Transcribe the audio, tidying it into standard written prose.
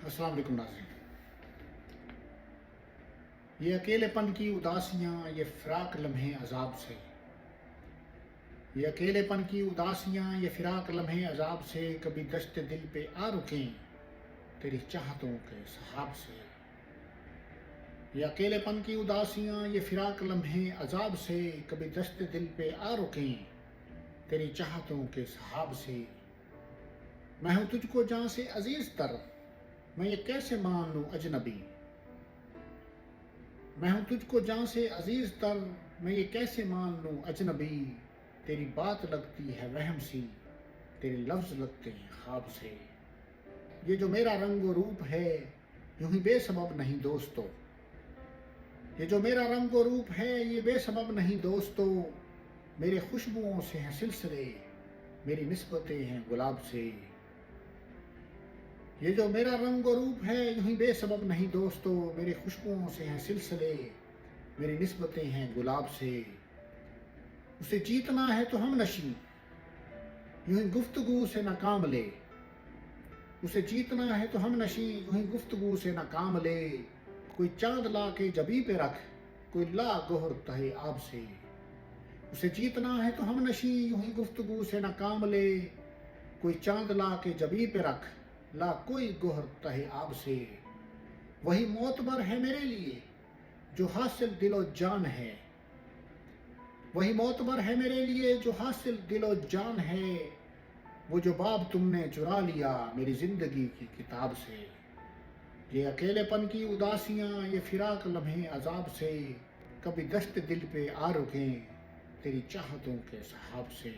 अस्सलाम वालेकुम नाज़रीन। ये अकेलेपन की उदासियाँ, ये फ़िराक लम्हे अज़ाब से, ये अकेलेपन की उदासियाँ, ये फ़िराक लम्हे अज़ाब से कभी दश्त दिल पे आ रुकें तेरी चाहतों के सहाब से। ये अकेलेपन की उदासियाँ, ये फ़िराक लम्हे अज़ाब से कभी दश्त दिल पे आ रुकें तेरी चाहतों के सहाब से। मैं हूँ तुझको जान से अजीज़ तर, मैं ये कैसे मान लूँ अजनबी। मैं हूँ तुझको जान से अजीज़ तर, मैं ये कैसे मान लूँ अजनबी। तेरी बात लगती है वहम सी, तेरे लफ्ज़ लगते हैं ख्वाब से। ये जो मेरा रंग और रूप है यूं ही बेसबब नहीं दोस्तों। ये जो मेरा रंग और रूप है ये बेसबब नहीं दोस्तों। मेरे खुशबुओं से हैं सिलसिले, मेरी निस्बतें हैं गुलाब से। ये जो मेरा रंग और रूप है यूं ही बेसबब नहीं दोस्तों। मेरे खुशबुओं से हैं सिलसिले, मेरी निस्बतें हैं गुलाब से। उसे जीतना है तो हम नशी, यूं ही गुफ्तगू से न काम ले। उसे जीतना है तो हम नशी, यूं ही गुफ्तगू से न काम ले। कोई चांद ला के जबी पे रख, कोई ला गोहर तहे आब से। उसे जीतना है तो हम नशी, यूं ही गुफ्तगू से न काम ले। कोई चांद ला के जबी पे रख, ला कोई गोहर तहे आब से। वही मोतबर है मेरे लिए जो हासिल दिलो जान है। वही मोतबर है मेरे लिए जो हासिल दिलो जान है। वो जो बाब तुमने चुरा लिया मेरी जिंदगी की किताब से। ये अकेलेपन की उदासियाँ, ये फिराक लम्हे अजाब से कभी दश्त दिल पे आ रुकें तेरी चाहतों के सहाब से।